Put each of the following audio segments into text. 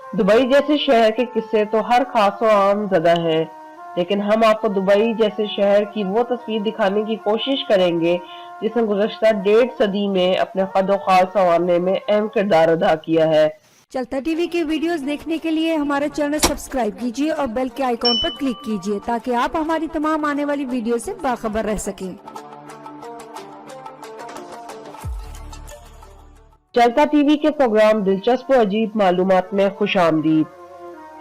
Dubai जैसे शहर के किस्से तो हर खास और आम जगह है, लेकिन हम आपको दुबई जैसे शहर की वो तस्वीर दिखाने की कोशिश करेंगे जिसने गुज़श्ता 1.5 सदी में अपने कद-ओ-क़ाल संवारने में अहम किरदार अदा किया है। चलता टीवी के वीडियोस देखने के लिए हमारे चैनल सब्सक्राइब कीजिए और बेल के आइकॉन पर क्लिक कीजिए ताकि आप हमारी तमाम आने वाली वीडियो से बाखबर रह सकें। चलता टीवी के प्रोग्राम दिलचस्प और अजीब मालूमात में खुशामदीद।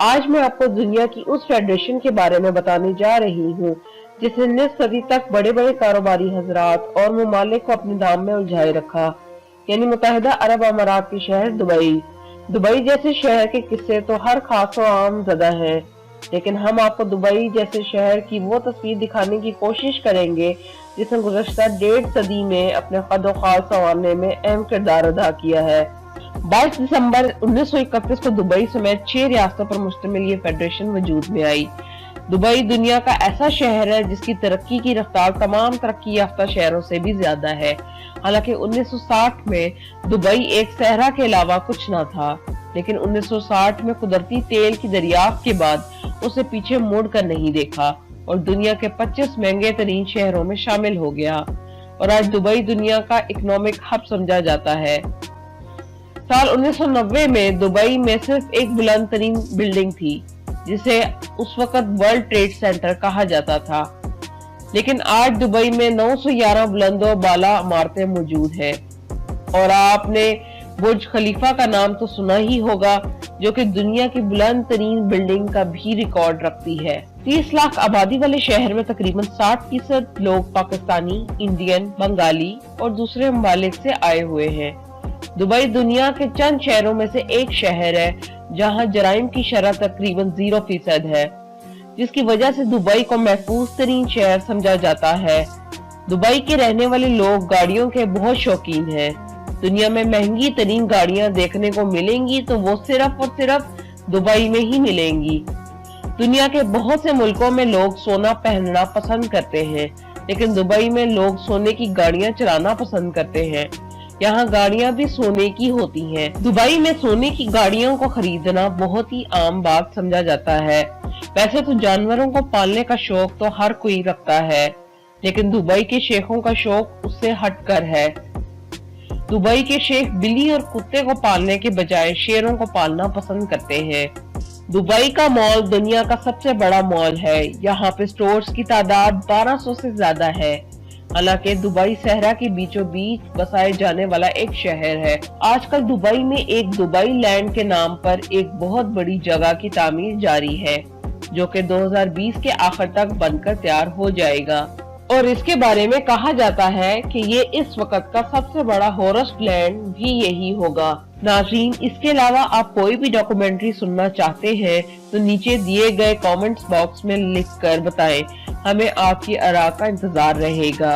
आज मैं आपको दुनिया की उस फेडरेशन के बारे में बताने जा रही हूँ जिसने निस्फ सदी तक बड़े बड़े कारोबारी हजरात और ममालिक को अपने दाम में उलझाए रखा, यानी मुत्तहिदा अरब अमारात के शहर दुबई। दुबई जैसे शहर के किस्से तो हर खास और आम जगह है, लेकिन हम आपको दुबई जैसे शहर की वो तस्वीर दिखाने की कोशिश करेंगे जिसने गुज़श्ता 1.5 सदी में अपने कद-ओ-क़ाल संवारने में अहम किरदार अदा किया है। 22 दिसंबर 1931 को दुबई समेत 6 रियासतों पर मुश्तमिल ये फेडरेशन वजूद में आई। दुबई दुनिया का ऐसा शहर है जिसकी तरक्की की रफ्तार तमाम तरक्की याफ्ता शहरों से भी ज्यादा है। हालांकि 1960 में दुबई एक सहरा के अलावा कुछ न था, लेकिन 1960 में कुदरती तेल की दरियाफ्त के बाद उसे पीछे मुड़ कर नहीं देखा और दुनिया के 25 महंगे तरीन शहरों में शामिल हो गया और आज दुबई दुनिया का इकोनॉमिक हब समझा जाता है। साल 1990 में दुबई में सिर्फ एक बुलंद तरीन बिल्डिंग थी जिसे उस वक्त वर्ल्ड ट्रेड सेंटर कहा जाता था, लेकिन आज दुबई में 911 बुलंद और बाला इमारतें मौजूद हैं। और आपने बुर्ज खलीफा का नाम तो सुना ही होगा, जो कि दुनिया की बुलंद तरीन बिल्डिंग का भी रिकॉर्ड रखती है। 30 लाख आबादी वाले शहर में तकरीबन 60% लोग पाकिस्तानी, इंडियन, बंगाली और दूसरे ममालिक से आए हुए हैं। दुबई दुनिया के चंद शहरों में से एक शहर है जहां जराइम की शरह तकरीबन 0% है, जिसकी वजह से दुबई को महफूज तरीन शहर समझा जाता है। दुबई के रहने वाले लोग गाड़ियों के बहुत शौकीन हैं। दुनिया में महंगी तरीन गाड़ियां देखने को मिलेंगी तो वो सिर्फ और सिर्फ दुबई में ही मिलेंगी। दुनिया के बहुत से मुल्कों में लोग सोना पहनना पसंद करते हैं, लेकिन दुबई में लोग सोने की गाड़ियां चलाना पसंद करते हैं। यहाँ गाड़ियां भी सोने की होती हैं। दुबई में सोने की गाड़ियों को खरीदना बहुत ही आम बात समझा जाता है। वैसे तो जानवरों को पालने का शौक तो हर कोई रखता है, लेकिन दुबई के शेखों का शौक उससे हटकर है। दुबई के शेख बिल्ली और कुत्ते को पालने के बजाय शेरों को पालना पसंद करते हैं। दुबई का मॉल दुनिया का सबसे बड़ा मॉल है। यहाँ पे स्टोर्स की तादाद 1200 से ज्यादा है। हालांकि दुबई सहरा के बीचों बीच बसाए जाने वाला एक शहर है। आजकल दुबई में एक दुबई लैंड के नाम पर एक बहुत बड़ी जगह की तामीर जारी है, जो कि 2020 के आखिर तक बनकर तैयार हो जाएगा और इसके बारे में कहा जाता है कि ये इस वक्त का सबसे बड़ा हॉरेस्ट लैंड भी यही होगा। नाज़रीन, इसके अलावा आप कोई भी डॉक्यूमेंट्री सुनना चाहते हैं तो नीचे दिए गए कमेंट्स बॉक्स में लिख कर बताएं। हमें आपकी आरा का इंतजार रहेगा।